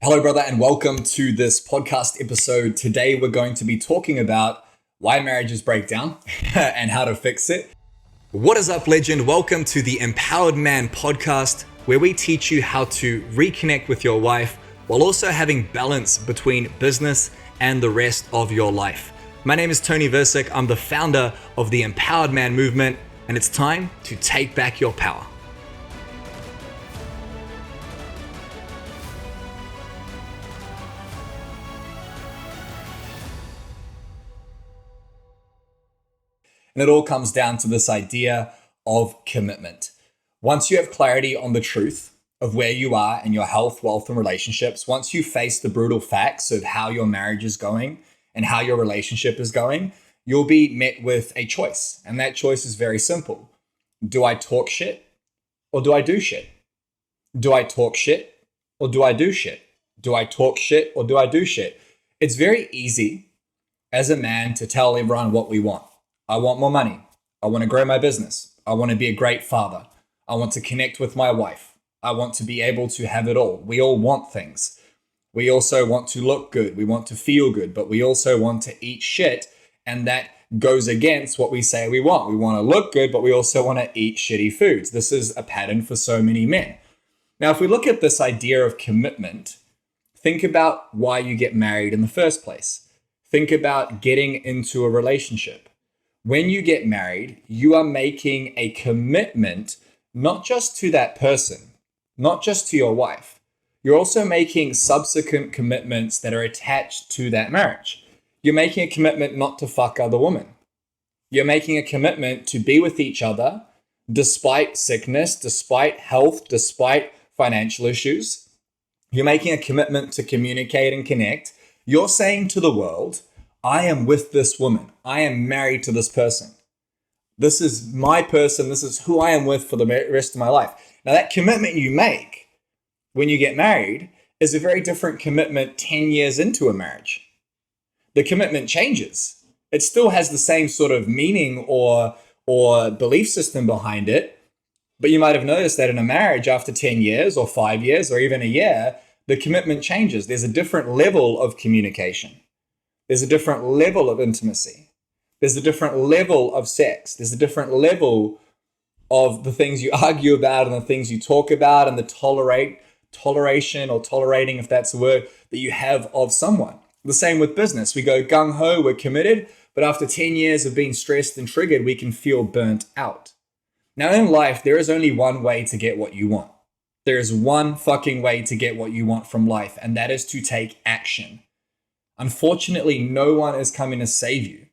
Hello, brother, and welcome to this podcast episode. Today, we're going to be talking about why marriages break down and how to fix it. What is up, legend? Welcome to the Empowered Man podcast, where we teach you how to reconnect with your wife while also having balance between business and the rest of your life. My name is Tony Versick. I'm the founder of the Empowered Man movement, and it's time to take back your power. And it all comes down to this idea of commitment. Once you have clarity on the truth of where you are in your health, wealth, and relationships, once you face the brutal facts of how your marriage is going and how your relationship is going, you'll be met with a choice. And that choice is very simple. Do I talk shit or do I do shit? Do I talk shit or do I do shit? Do I talk shit or do I do shit? It's very easy as a man to tell everyone what we want. I want more money. I want to grow my business. I want to be a great father. I want to connect with my wife. I want to be able to have it all. We all want things. We also want to look good. We want to feel good, but we also want to eat shit. And that goes against what we say we want. We want to look good, but we also want to eat shitty foods. This is a pattern for so many men. Now, if we look at this idea of commitment, think about why you get married in the first place. Think about getting into a relationship. When you get married, you are making a commitment, not just to that person, not just to your wife. You're also making subsequent commitments that are attached to that marriage. You're making a commitment not to fuck other women. You're making a commitment to be with each other despite sickness, despite health, despite financial issues. You're making a commitment to communicate and connect. You're saying to the world, I am with this woman. I am married to this person. This is my person. This is who I am with for the rest of my life. Now, that commitment you make when you get married is a very different commitment 10 years into a marriage. The commitment changes. It still has the same sort of meaning or belief system behind it. But you might have noticed that in a marriage after 10 years or 5 years or even a year, the commitment changes. There's a different level of communication. There's a different level of intimacy. There's a different level of sex. There's a different level of the things you argue about and the things you talk about and the toleration or tolerating, if that's a word, that you have of someone. The same with business. We go gung-ho, we're committed, but after 10 years of being stressed and triggered, we can feel burnt out. Now in life, there is only one way to get what you want. There is one fucking way to get what you want from life, and that is to take action. Unfortunately, no one is coming to save you.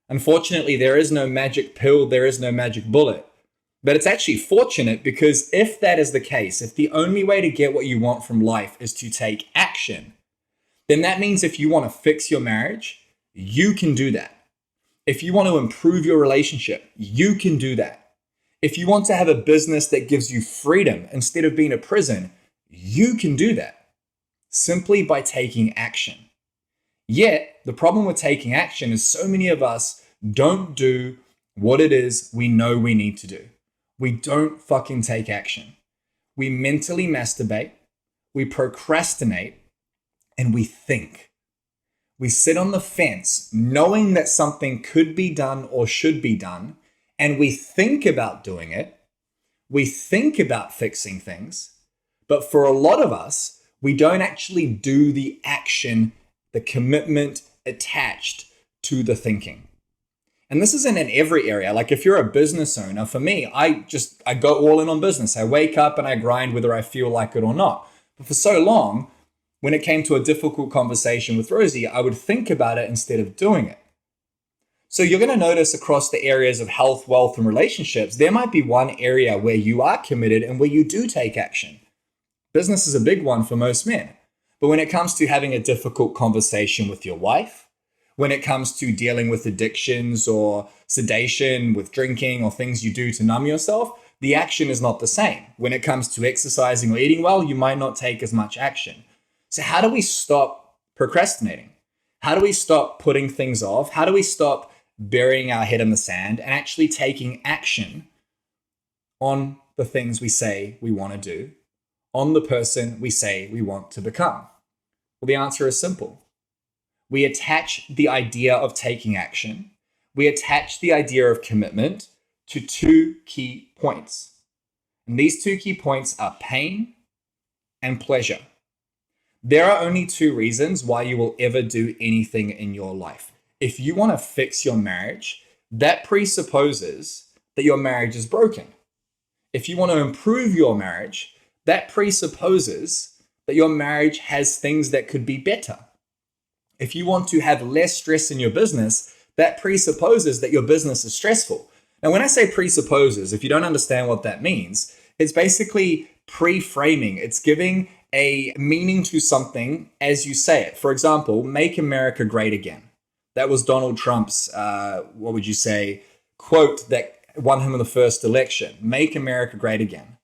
Unfortunately, there is no magic pill, there is no magic bullet. But it's actually fortunate because if that is the case, if the only way to get what you want from life is to take action, then that means if you want to fix your marriage, you can do that. If you want to improve your relationship, you can do that. If you want to have a business that gives you freedom instead of being a prison, you can do that simply by taking action. Yet, the problem with taking action is so many of us don't do what it is we know we need to do. We don't fucking take action. We mentally masturbate, we procrastinate, and we think. We sit on the fence knowing that something could be done or should be done, and we think about doing it. We think about fixing things, but for a lot of us, we don't actually do the action, the commitment attached to the thinking. And this isn't in every area. Like if you're a business owner, for me, I go all in on business. I wake up and I grind whether I feel like it or not. But for so long, when it came to a difficult conversation with Rosie, I would think about it instead of doing it. So you're going to notice across the areas of health, wealth, and relationships, there might be one area where you are committed and where you do take action. Business is a big one for most men. But when it comes to having a difficult conversation with your wife, when it comes to dealing with addictions or sedation with drinking or things you do to numb yourself, the action is not the same. When it comes to exercising or eating well, you might not take as much action. So how do we stop procrastinating? How do we stop putting things off? How do we stop burying our head in the sand and actually taking action on the things we say we want to do, on the person we say we want to become? Well, the answer is simple. We attach the idea of taking action. We attach the idea of commitment to two key points. And these two key points are pain and pleasure. There are only two reasons why you will ever do anything in your life. If you want to fix your marriage, that presupposes that your marriage is broken. If you want to improve your marriage, that presupposes that your marriage has things that could be better. If you want to have less stress in your business, that presupposes that your business is stressful. Now, when I say presupposes, if you don't understand what that means, it's basically pre-framing. It's giving a meaning to something as you say it. For example, make America great again. That was Donald Trump's, quote that won him in the first election. Make America great again.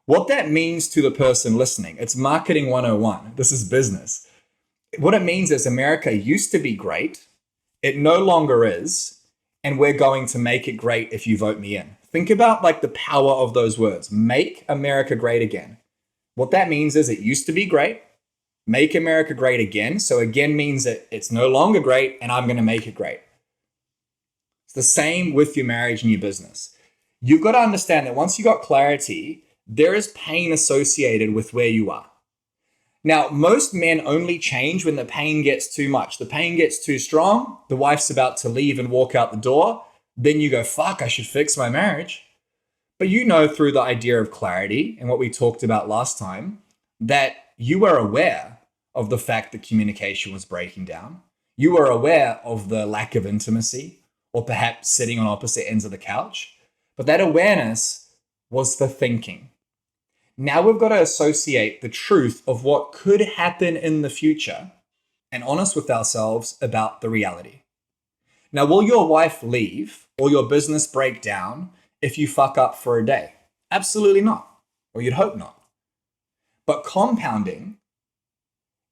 What that means to the person listening, it's marketing 101. This is business. What it means is America used to be great. It no longer is. And we're going to make it great if you vote me in. Think about like the power of those words. Make America great again. What that means is it used to be great. Make America great again. So again means that it's no longer great and I'm going to make it great. It's the same with your marriage and your business. You've got to understand that once you got clarity, there is pain associated with where you are. Now, most men only change when the pain gets too much. The pain gets too strong. The wife's about to leave and walk out the door. Then you go, fuck, I should fix my marriage. But you know through the idea of clarity and what we talked about last time, that you were aware of the fact that communication was breaking down. You were aware of the lack of intimacy or perhaps sitting on opposite ends of the couch. But that awareness was the thinking. Now we've got to associate the truth of what could happen in the future and honest with ourselves about the reality. Now, will your wife leave or your business break down if you fuck up for a day? Absolutely not, or you'd hope not. But compounding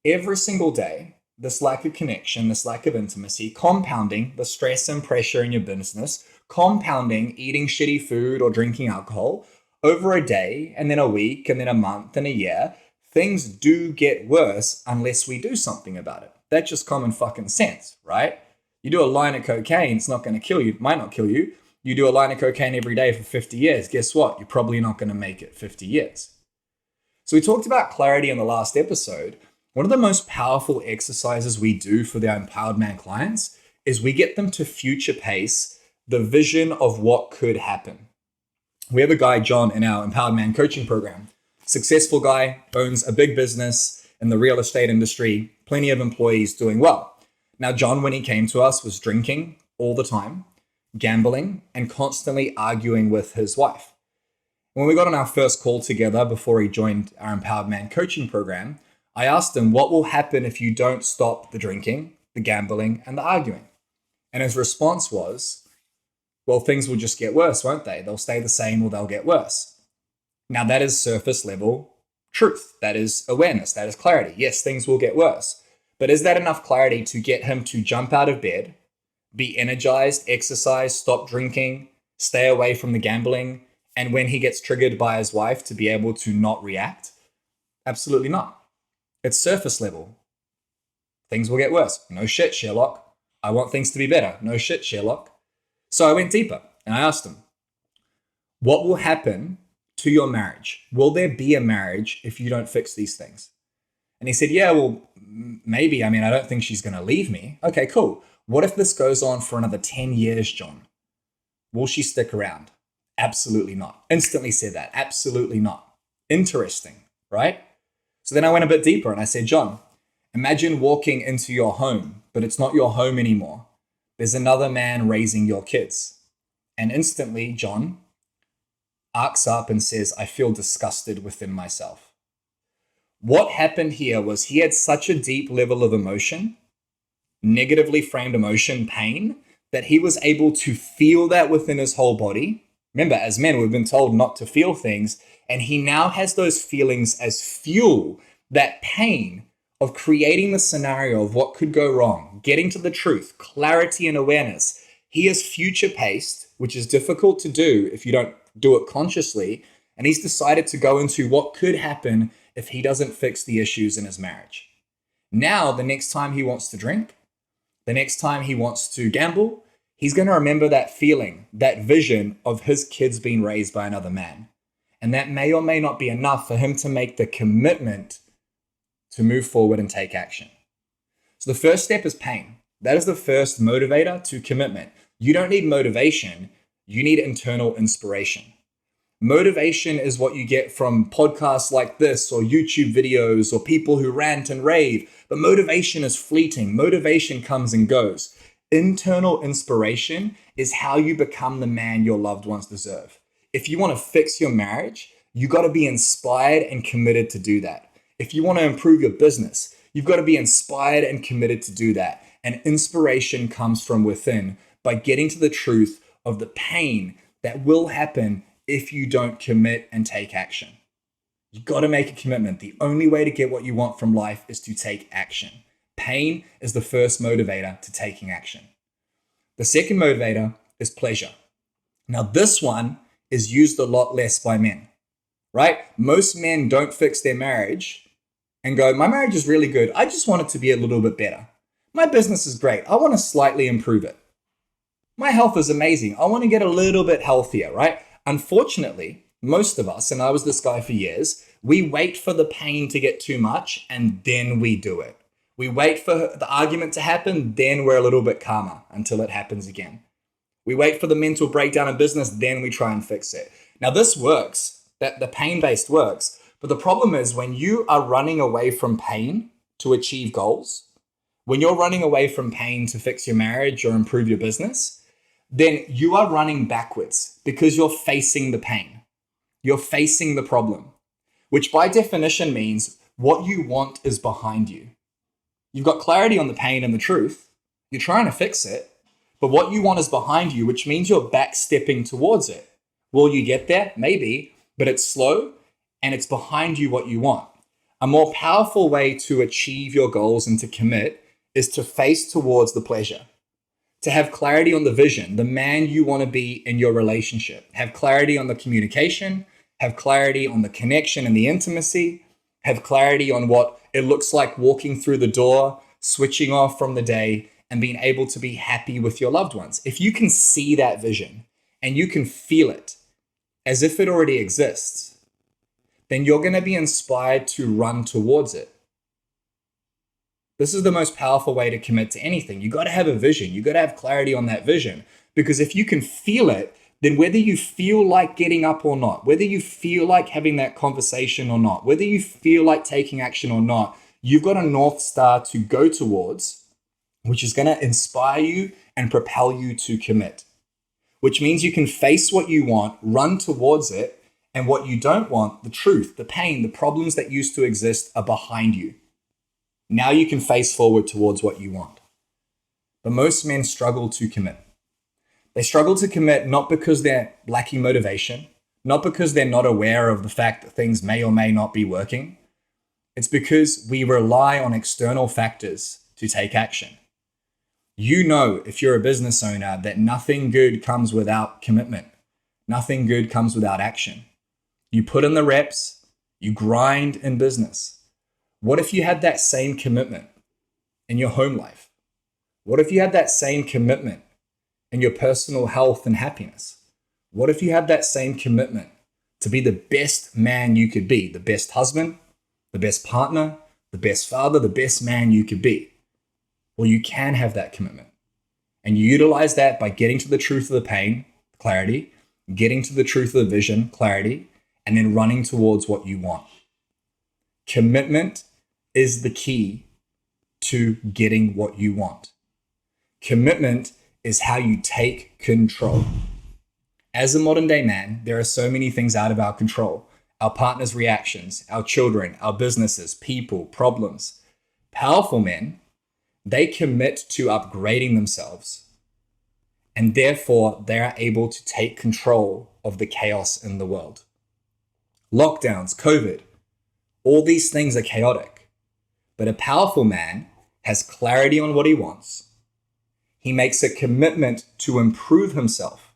every single day, this lack of connection, this lack of intimacy, compounding the stress and pressure in your business, compounding eating shitty food or drinking alcohol, over a day and then a week and then a month and a year, things do get worse unless we do something about it. That's just common fucking sense, right? You do a line of cocaine, it's not going to kill you. It might not kill you. You do a line of cocaine every day for 50 years. Guess what? You're probably not going to make it 50 years. So we talked about clarity in the last episode. One of the most powerful exercises we do for the Empowered Man clients is we get them to future pace the vision of what could happen. We have a guy, John, in our Empowered Man coaching program. Successful guy, owns a big business in the real estate industry, plenty of employees doing well. Now, John, when he came to us, was drinking all the time, gambling, and constantly arguing with his wife. When we got on our first call together before he joined our Empowered Man coaching program, I asked him, what will happen if you don't stop the drinking, the gambling, and the arguing? And his response was, well, things will just get worse, won't they? They'll stay the same or they'll get worse. Now, that is surface level truth. That is awareness. That is clarity. Yes, things will get worse. But is that enough clarity to get him to jump out of bed, be energized, exercise, stop drinking, stay away from the gambling, and when he gets triggered by his wife to be able to not react? Absolutely not. It's surface level. Things will get worse. No shit, Sherlock. I want things to be better. No shit, Sherlock. So I went deeper and I asked him, what will happen to your marriage? Will there be a marriage if you don't fix these things? And he said, yeah, well, maybe. I mean, I don't think she's going to leave me. Okay, cool. What if this goes on for another 10 years, John? Will she stick around? Absolutely not. Instantly said that. Absolutely not. Interesting, right? So then I went a bit deeper and I said, John, imagine walking into your home, but it's not your home anymore. There's another man raising your kids. And instantly, John arcs up and says, I feel disgusted within myself. What happened here was he had such a deep level of emotion, negatively framed emotion, pain, that he was able to feel that within his whole body. Remember, as men, we've been told not to feel things. And he now has those feelings as fuel, that pain of creating the scenario of what could go wrong, getting to the truth, clarity and awareness. He is future paced, which is difficult to do if you don't do it consciously. And he's decided to go into what could happen if he doesn't fix the issues in his marriage. Now, the next time he wants to drink, the next time he wants to gamble, he's going to remember that feeling, that vision of his kids being raised by another man. And that may or may not be enough for him to make the commitment to move forward and take action. So the first step is pain. That is the first motivator to commitment. You don't need motivation. You need internal inspiration. Motivation is what you get from podcasts like this or YouTube videos or people who rant and rave. But motivation is fleeting. Motivation comes and goes. Internal inspiration is how you become the man your loved ones deserve. If you want to fix your marriage, you got to be inspired and committed to do that. If you want to improve your business, you've got to be inspired and committed to do that. And inspiration comes from within by getting to the truth of the pain that will happen if you don't commit and take action. You got to make a commitment. The only way to get what you want from life is to take action. Pain is the first motivator to taking action. The second motivator is pleasure. Now, this one is used a lot less by men, right? Most men don't fix their marriage and go, my marriage is really good. I just want it to be a little bit better. My business is great. I want to slightly improve it. My health is amazing. I want to get a little bit healthier, right? Unfortunately, most of us, and I was this guy for years, we wait for the pain to get too much and then we do it. We wait for the argument to happen, then we're a little bit calmer until it happens again. We wait for the mental breakdown in business, then we try and fix it. Now this works, that the pain-based works, but the problem is when you are running away from pain to achieve goals, when you're running away from pain to fix your marriage or improve your business, then you are running backwards because you're facing the pain. You're facing the problem, which by definition means what you want is behind you. You've got clarity on the pain and the truth. You're trying to fix it, but what you want is behind you, which means you're backstepping towards it. Will you get there? Maybe, but it's slow and it's behind you what you want. A more powerful way to achieve your goals and to commit is to face towards the pleasure. To have clarity on the vision, the man you want to be in your relationship. Have clarity on the communication, have clarity on the connection and the intimacy, have clarity on what it looks like walking through the door, switching off from the day, and being able to be happy with your loved ones. If you can see that vision and you can feel it as if it already exists, then you're going to be inspired to run towards it. This is the most powerful way to commit to anything. You got to have a vision. You got to have clarity on that vision, because if you can feel it, then whether you feel like getting up or not, whether you feel like having that conversation or not, whether you feel like taking action or not, you've got a North Star to go towards, which is going to inspire you and propel you to commit, which means you can face what you want, run towards it, and what you don't want, the truth, the pain, the problems that used to exist are behind you. Now you can face forward towards what you want. But most men struggle to commit. They struggle to commit not because they're lacking motivation, not because they're not aware of the fact that things may or may not be working. It's because we rely on external factors to take action. You know, if you're a business owner, that nothing good comes without commitment. Nothing good comes without action. You put in the reps, you grind in business. What if you had that same commitment in your home life? What if you had that same commitment in your personal health and happiness? What if you had that same commitment to be the best man you could be, the best husband, the best partner, the best father, the best man you could be? Well, you can have that commitment. And you utilize that by getting to the truth of the pain, clarity, getting to the truth of the vision, clarity, and then running towards what you want. Commitment is the key to getting what you want. Commitment is how you take control. As a modern day man, there are so many things out of our control. Our partner's reactions, our children, our businesses, people, problems. Powerful men, they commit to upgrading themselves, and therefore they are able to take control of the chaos in the world. Lockdowns, COVID, all these things are chaotic. But a powerful man has clarity on what he wants. He makes a commitment to improve himself.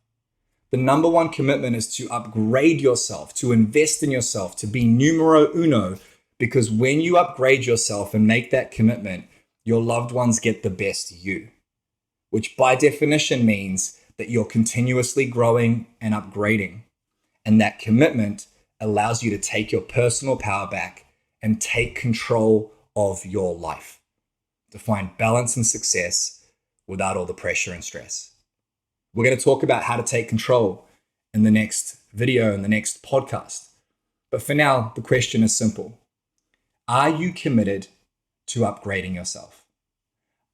The number one commitment is to upgrade yourself, to invest in yourself, to be numero uno, Because when you upgrade yourself and make that commitment, your loved ones get the best you, which by definition means that you're continuously growing and upgrading. And that commitment allows you to take your personal power back and take control of your life, to find balance and success without all the pressure and stress. We're going to talk about how to take control in the next video, in the next podcast. But for now, the question is simple. Are you committed to upgrading yourself?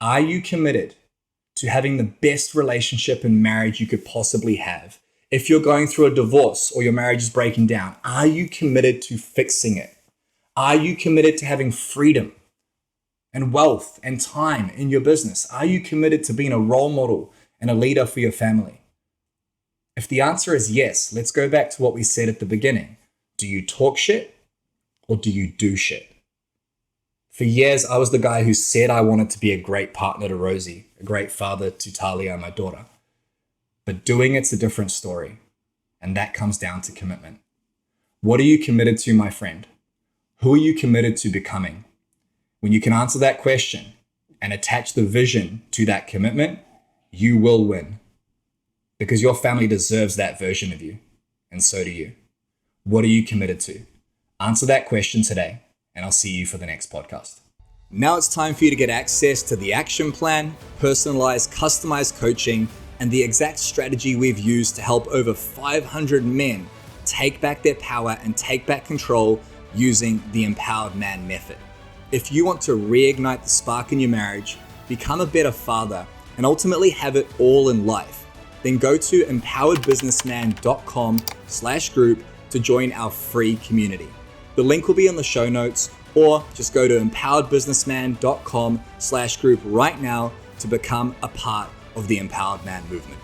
Are you committed to having the best relationship and marriage you could possibly have? If you're going through a divorce or your marriage is breaking down, are you committed to fixing it? Are you committed to having freedom and wealth and time in your business? Are you committed to being a role model and a leader for your family? If the answer is yes, let's go back to what we said at the beginning. Do you talk shit or do you do shit? For years, I was the guy who said I wanted to be a great partner to Rosie, a great father to Talia, my daughter. But doing it's a different story, and that comes down to commitment. What are you committed to, my friend? Who are you committed to becoming? When you can answer that question and attach the vision to that commitment, you will win. Because your family deserves that version of you, and so do you. What are you committed to? Answer that question today, and I'll see you for the next podcast. Now it's time for you to get access to the action plan, personalized, customized coaching, and the exact strategy we've used to help over 500 men take back their power and take back control using the Empowered Man method. If you want to reignite the spark in your marriage, become a better father, and ultimately have it all in life, then go to empoweredbusinessman.com/group to join our free community. The link will be in the show notes, or just go to empoweredbusinessman.com/group right now to become a part of the Empowered Man movement.